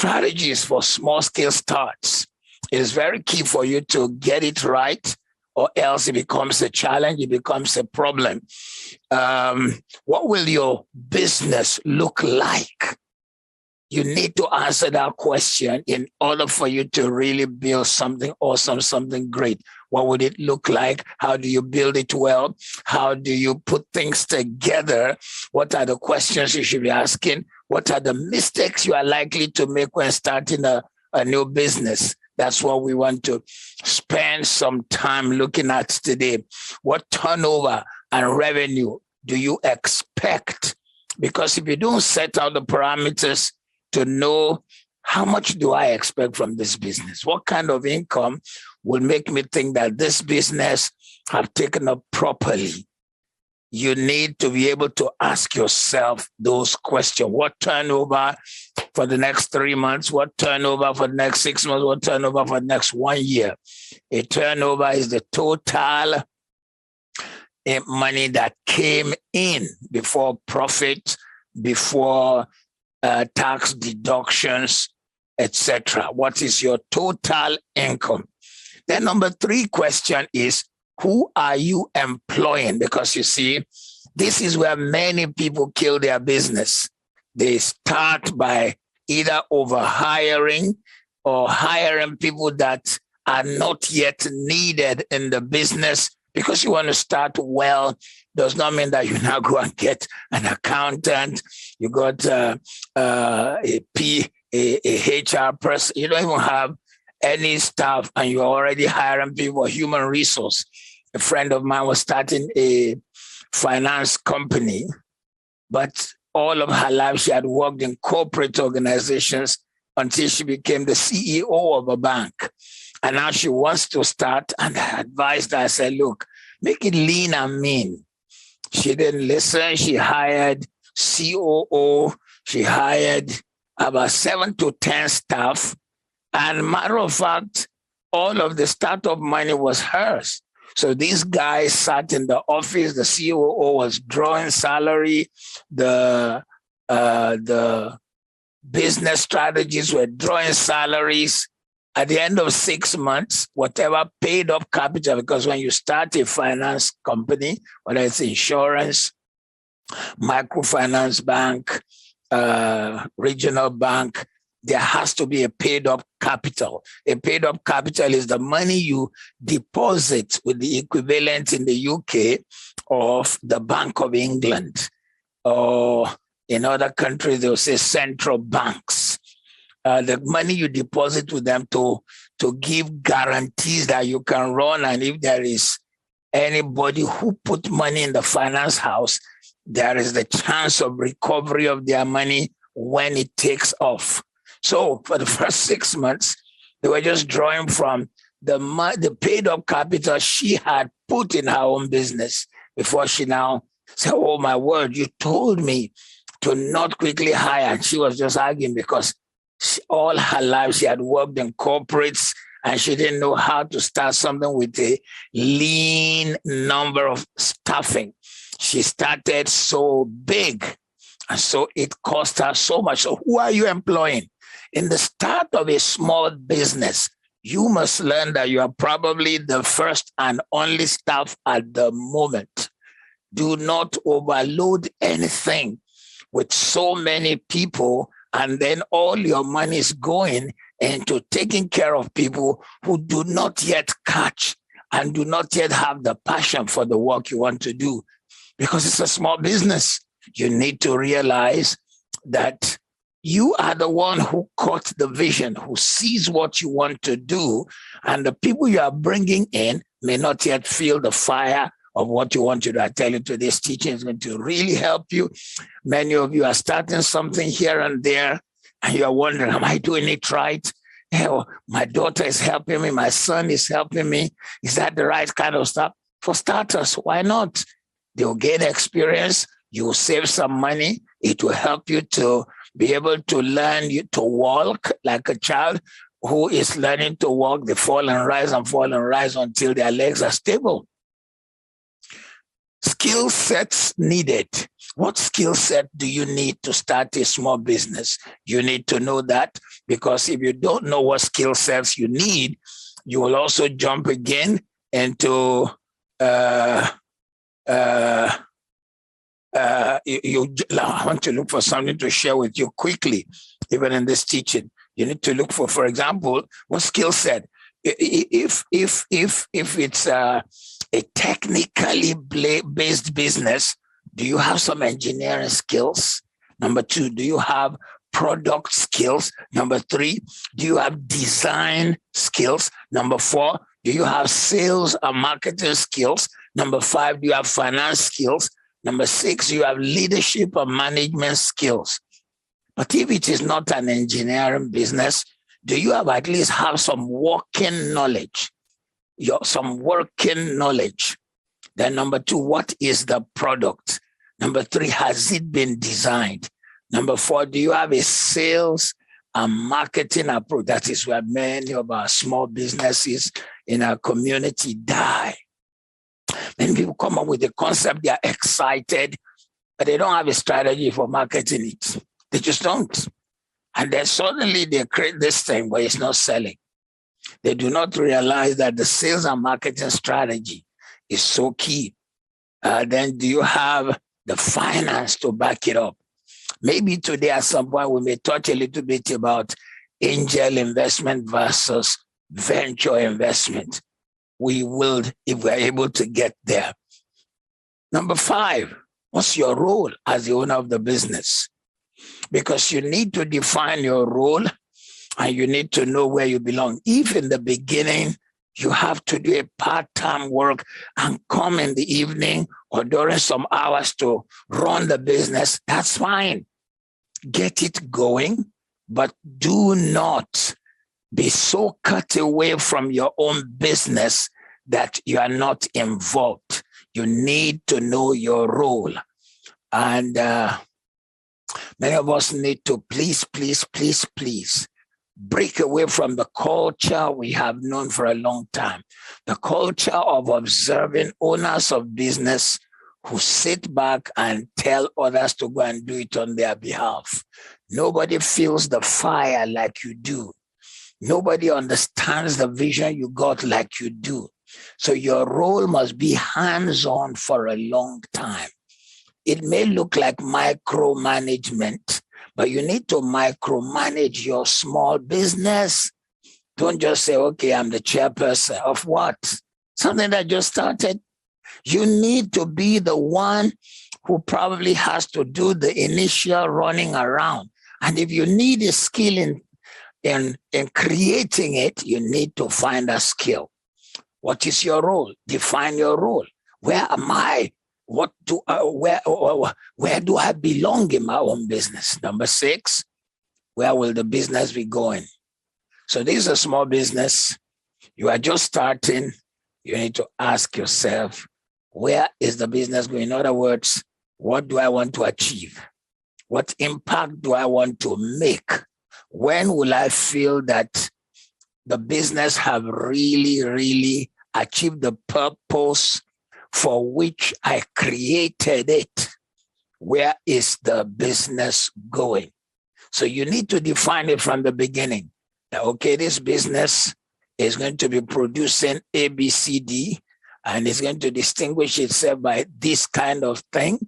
strategies for small scale starts. It is very key for you to get it right, or else it becomes a challenge, it becomes a problem. What will your business look like? You need to answer that question in order for you to really build something awesome, something great. What would it look like? How do you build it well? How do you put things together? What are the questions you should be asking? What are the mistakes you are likely to make when starting a new business? That's what we want to spend some time looking at today. What turnover and revenue do you expect? Because if you don't set out the parameters to know how much do I expect from this business, what kind of income will make me think that this business have taken up properly, you need to be able to ask yourself those questions. What turnover for the next 3 months? What turnover for the next 6 months? What turnover for the next 1 year? A turnover is the total money that came in before profit, before tax deductions, etc. What is your total income? Then number 3 question is, who are you employing? Because you see, this is where many people kill their business. They start by either overhiring or hiring people that are not yet needed in the business. Because you want to start well does not mean that you now go and get an accountant. You got a HR person. You don't even have any staff and you're already hiring people, human resource. A friend of mine was starting a finance company, but all of her life she had worked in corporate organizations until she became the CEO of a bank. And now she wants to start, and I advised her, I said, look, make it lean and mean. She didn't listen. She hired COO. She hired about 7 to 10 staff. And matter of fact, all of the startup money was hers. So these guys sat in the office. The COO was drawing salary. The business strategies were drawing salaries. At the end of 6 months, whatever paid up capital, because when you start a finance company, whether it's insurance, microfinance bank, regional bank, there has to be a paid up capital. A paid up capital is the money you deposit with the equivalent in the UK of the Bank of England, or in other countries, they'll say central banks. The money you deposit with them to give guarantees that you can run, and if there is anybody who put money in the finance house, there is the chance of recovery of their money when it takes off. So for the first 6 months, they were just drawing from the paid up capital she had put in her own business before she now said, oh my word, you told me to not quickly hire. And she was just arguing because all her life she had worked in corporates and she didn't know how to start something with a lean number of staffing. She started so big, and so it cost her so much. So who are you employing? In the start of a small business, you must learn that you are probably the first and only staff at the moment. Do not overload anything with so many people, and then all your money is going into taking care of people who do not yet catch and do not yet have the passion for the work you want to do. Because it's a small business, you need to realize that you are the one who caught the vision, who sees what you want to do, and the people you are bringing in may not yet feel the fire of what you want to do. I tell you, today's teaching is going to really help you. Many of you are starting something here and there, and you're wondering, am I doing it right? My daughter is helping me. My son is helping me. Is that the right kind of stuff? For starters, why not? They'll gain experience. You will save some money. It will help you to be able to learn to walk like a child who is learning to walk. They fall and rise until their legs are stable. Skill sets needed. What skill set do you need to start a small business? You need to know that, because if you don't know what skill sets you need, you will also jump again into I want to look for something to share with you quickly, even in this teaching. You need to look for example, what skill set. If it's a technically based business, do you have some engineering skills? Number two, do you have product skills? Number three, do you have design skills? Number four, do you have sales and marketing skills? Number five, do you have finance skills? Number six, you have leadership and management skills. But if it is not an engineering business, do you at least have some working knowledge? Some working knowledge. Then number two, what is the product? Number three, has it been designed? Number four, do you have a sales and marketing approach? That is where many of our small businesses in our community die. Many people come up with a concept, they are excited, but they don't have a strategy for marketing it. They just don't. And then suddenly they create this thing where it's not selling. They do not realize that the sales and marketing strategy is so key. Then do you have the finance to back it up? Maybe today at some point we may touch a little bit about angel investment versus venture investment. We will, if we're able to get there. Number five, what's your role as the owner of the business? Because you need to define your role and you need to know where you belong. If in the beginning you have to do a part-time work and come in the evening or during some hours to run the business, that's fine. Get it going, but do not be so cut away from your own business that you are not involved. You need to know your role. And many of us need to please break away from the culture we have known for a long time. The culture of observing owners of business who sit back and tell others to go and do it on their behalf. Nobody feels the fire like you do. Nobody understands the vision you got like you do. So your role must be hands-on for a long time. It may look like micromanagement, but you need to micromanage your small business. Don't just say, okay, I'm the chairperson of what? Something that just started. You need to be the one who probably has to do the initial running around. And if you need a skill in creating it, you need to find a skill. What is your role? Define your role. Where am I? What do where do I belong in my own business? Number six, where will the business be going? So this is a small business. You are just starting. You need to ask yourself, where is the business going? In other words, what do I want to achieve? What impact do I want to make? When will I feel that the business have really achieved the purpose for which I created it? Where is the business going? So you need to define it from the beginning. Okay, this business is going to be producing A, B, C, D, and it's going to distinguish itself by this kind of thing.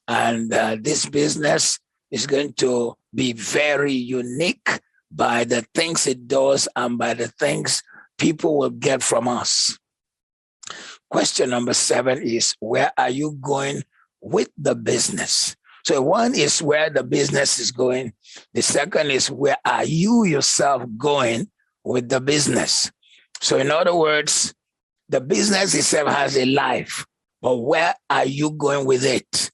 And this business is going to be very unique by the things it does and by the things people will get from us. Question number 7 is, where are you going with the business? So one is where the business is going. The second is, where are you yourself going with the business? So in other words, the business itself has a life, but where are you going with it?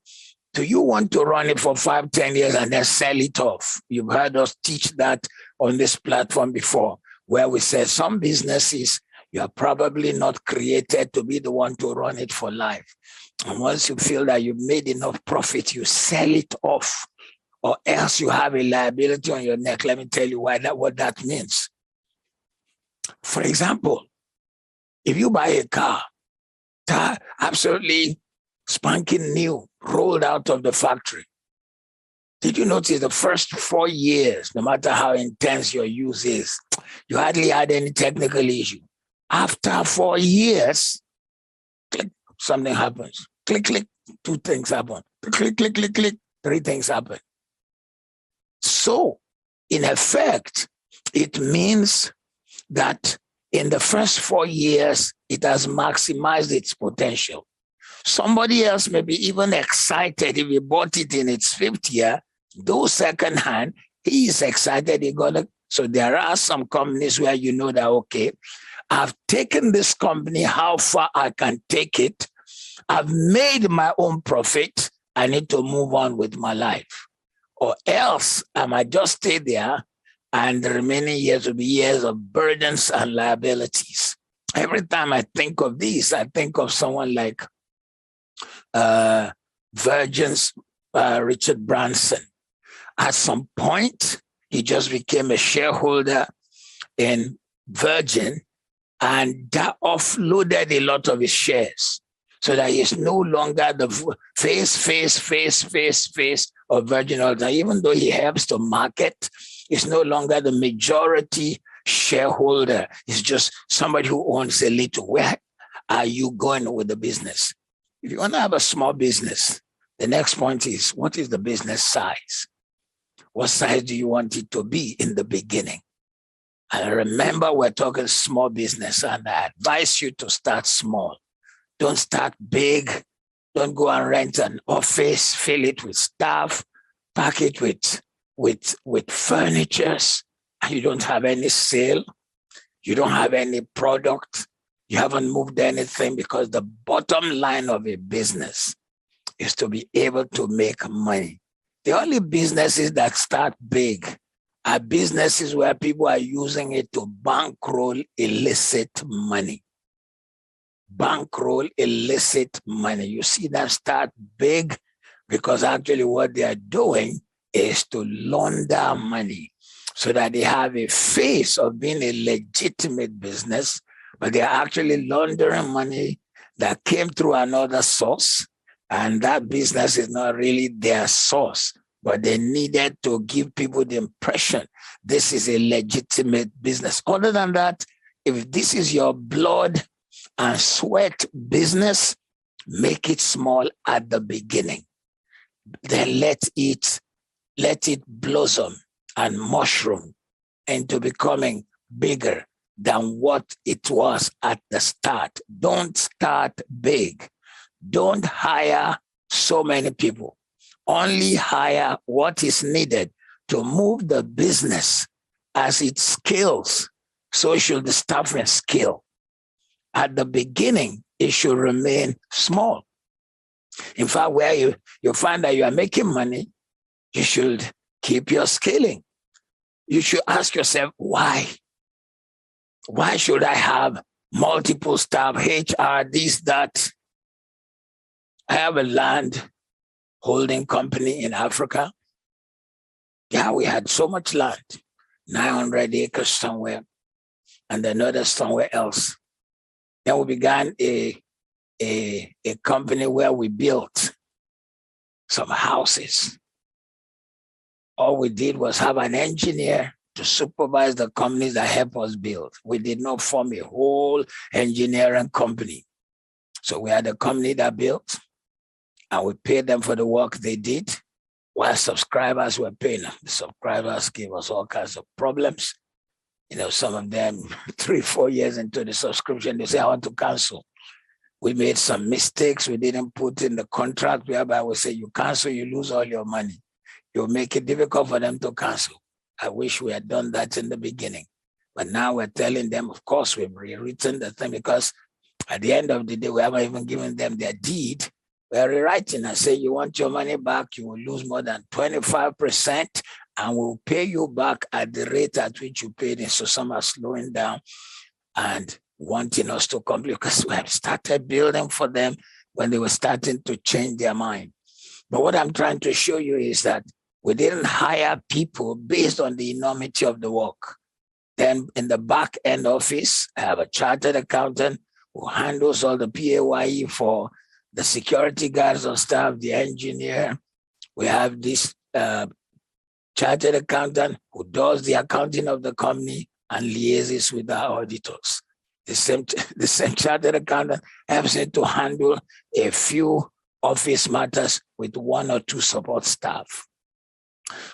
Do you want to run it for 5-10 years and then sell it off? You've heard us teach that on this platform before, where we said some businesses, you are probably not created to be the one to run it for life. And once you feel that you've made enough profit, you sell it off, or else you have a liability on your neck. Let me tell you what that means. For example, if you buy a car, absolutely spanking new, rolled out of the factory. Did you notice the first 4 years, no matter how intense your use is, you hardly had any technical issue. After 4 years, click, something happens. Click, click, 2 things happen. Click, click, click, click, 3 things happen. So, in effect, it means that in the first 4 years, it has maximized its potential. Somebody else may be even excited if he bought it in its 5th year, though secondhand, he is excited. So there are some companies where you know that, okay, I've taken this company, how far I can take it. I've made my own profit. I need to move on with my life. Or else I might just stay there and the remaining years will be years of burdens and liabilities. Every time I think of these, I think of someone like Virgin's Richard Branson. At some point, he just became a shareholder in Virgin, and that offloaded a lot of his shares so that he's no longer the face of Virgin Oil. Even though he helps to market, he's no longer the majority shareholder. He's just somebody who owns a little. Where are you going with the business? If you want to have a small business, the next point is, what is the business size? What size do you want it to be in the beginning? And remember, we're talking small business, and I advise you to start small. Don't start big. Don't go and rent an office, fill it with staff, pack it with furnitures, and you don't have any sale. You don't have any product. You haven't moved anything, because the bottom line of a business is to be able to make money. The only businesses that start big are businesses where people are using it to bankroll illicit money. Bankroll illicit money. You see them start big because actually what they are doing is to launder money so that they have a face of being a legitimate business, but they are actually laundering money that came through another source. And that business is not really their source, but they needed to give people the impression this is a legitimate business. Other than that, if this is your blood and sweat business, make it small at the beginning. Then let it blossom and mushroom into becoming bigger than what it was at the start. Don't start big. Don't hire so many people. Only hire what is needed to move the business as it scales. So should the staffing scale. At the beginning, it should remain small. In fact, where you find that you are making money, you should keep your scaling. You should ask yourself, why? Why should I have multiple staff, HR, this, that? I have a land holding company in Africa. Yeah, we had so much land, 900 acres somewhere, and another somewhere else. Then we began a company where we built some houses. All we did was have an engineer to supervise the companies that help us build. We did not form a whole engineering company. So we had a company that built, and we paid them for the work they did, while subscribers were paying them. The subscribers gave us all kinds of problems. You know, some of them 3-4 years into the subscription, they say, I want to cancel. We made some mistakes. We didn't put in the contract whereby we say, you cancel, you lose all your money. You'll make it difficult for them to cancel. I wish we had done that in the beginning. But now we're telling them, of course, we've rewritten the thing, because at the end of the day, we haven't even given them their deed. We're rewriting and say, you want your money back, you will lose more than 25%, and we'll pay you back at the rate at which you paid it. So some are slowing down and wanting us to complete, because we have started building for them when they were starting to change their mind. But what I'm trying to show you is that we didn't hire people based on the enormity of the work. Then in the back end office, I have a chartered accountant who handles all the PAYE for the security guards on staff, the engineer. We have this chartered accountant who does the accounting of the company and liaises with our auditors. The same chartered accountant helps me to handle a few office matters with 1 or 2 support staff.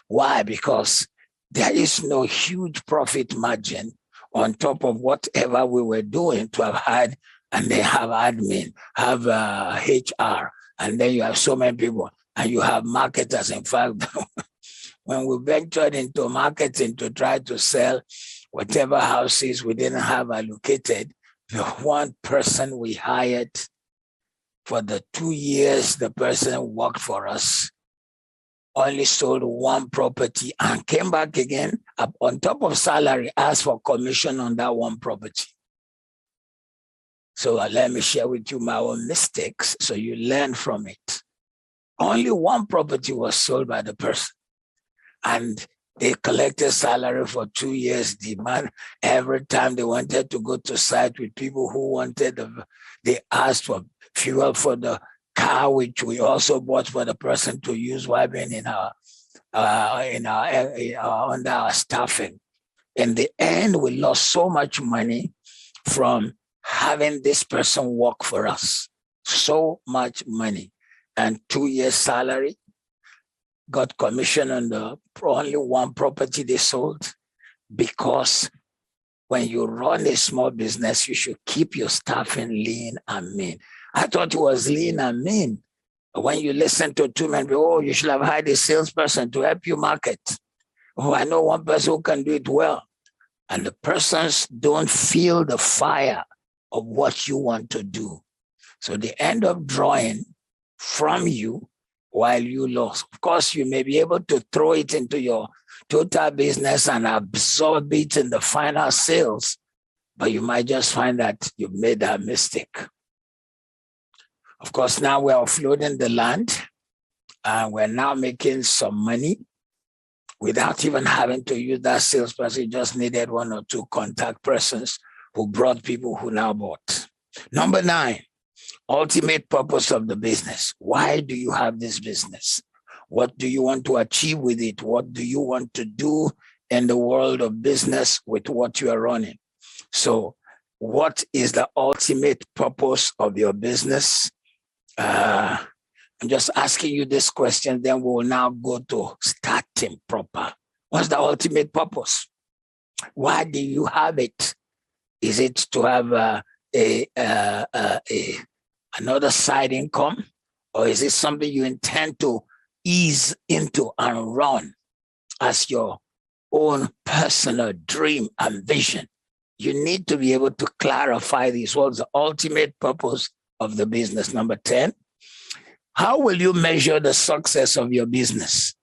Why? Because there is no huge profit margin on top of whatever we were doing to have had, and they have admin, have HR, and then you have so many people, and you have marketers. In fact, when we ventured into marketing to try to sell whatever houses we didn't have allocated, the one person we hired for the 2 years the person worked for us only sold 1 property and came back again up on top of salary, asked for commission on that 1 property. So let me share with you my own mistakes so you learn from it. Only 1 property was sold by the person, and they collected salary for 2 years. Demand every time they wanted to go to site with people who wanted, they asked for fuel for the car, which we also bought for the person to use while being in our under our staffing. In the end, we lost so much money from having this person work for us. So much money, and 2 years salary. Got commission on the only 1 property they sold, because when you run a small business, you should keep your staffing lean and mean. I thought it was lean and mean. When you listen to 2 men, oh, you should have hired a salesperson to help you market. Oh, I know 1 person who can do it well. And the persons don't feel the fire of what you want to do. So they end up drawing from you while you lost. Of course, you may be able to throw it into your total business and absorb it in the final sales, but you might just find that you've made that mistake. Of course, now we're offloading the land, and we're now making some money without even having to use that salesperson. You just needed 1 or 2 contact persons who brought people who now bought. Number 9, ultimate purpose of the business. Why do you have this business? What do you want to achieve with it? What do you want to do in the world of business with what you are running? So what is the ultimate purpose of your business? I'm just asking you this question, then we will now go to starting proper. What's the ultimate purpose? Why do you have it? Is it to have another side income, or is it something you intend to ease into and run as your own personal dream and vision? You need to be able to clarify this. What's the ultimate purpose of the business? Number 10, how will you measure the success of your business?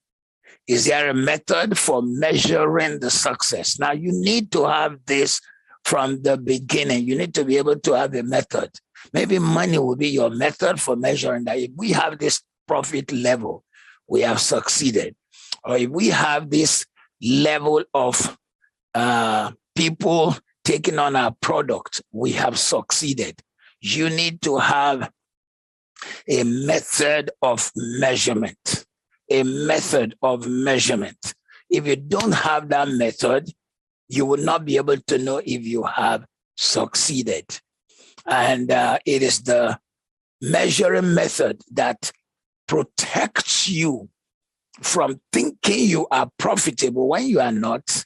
Is there a method for measuring the success? Now, you need to have this from the beginning. You need to be able to have a method. Maybe money will be your method for measuring that. If we have this profit level, we have succeeded. Or if we have this level of people taking on our product, we have succeeded. You need to have a method of measurement. A method of measurement. If you don't have that method, you will not be able to know if you have succeeded. And it is the measuring method that protects you from thinking you are profitable when you are not.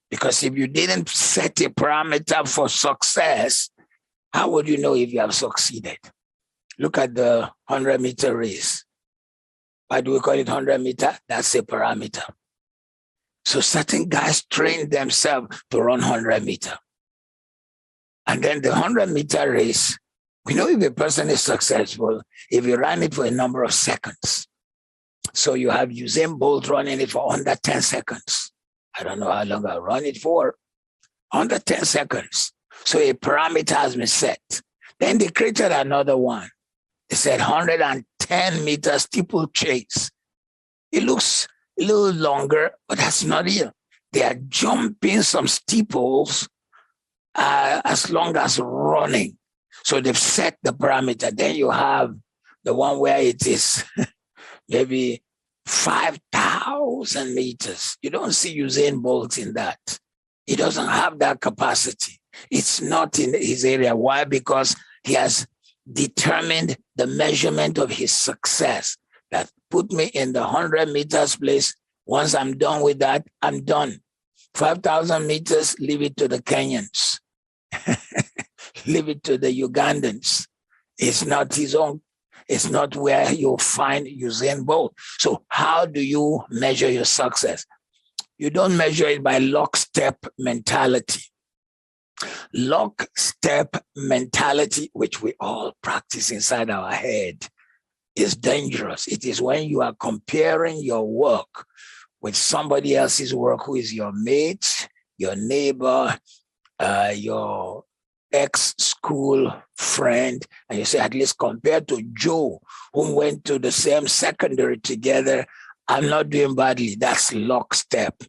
Because if you didn't set a parameter for success, how would you know if you have succeeded? Look at the 100-meter race. Why do we call it 100-meter? That's a parameter. So certain guys train themselves to run 100-meter. And then the 100-meter race, we know if a person is successful if you run it for a number of seconds. So you have Usain Bolt running it for under 10 seconds. I don't know how long I'll run it for. Under 10 seconds. So a parameter has been set. Then they created another one. They said 110 meters steeplechase. It looks a little longer, but that's not it. They are jumping some steeples as long as running. So they've set the parameter. Then you have the one where it is maybe 5,000 meters. You don't see Usain Bolt in that. He doesn't have that capacity. It's not in his area. Why? Because he has determined the measurement of his success. That put me in the 100 meters place. Once I'm done with that, I'm done. 5,000 meters, leave it to the Kenyans. Leave it to the Ugandans. It's not his own. It's not where you'll find Usain Bolt. So how do you measure your success? You don't measure it by lockstep mentality. Lockstep mentality, which we all practice inside our head, is dangerous. It is when you are comparing your work with somebody else's work who is your mate, your neighbor, your ex-school friend, and you say, at least compared to Joe, who went to the same secondary together, I'm not doing badly. That's lockstep.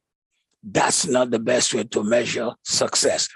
That's not the best way to measure success.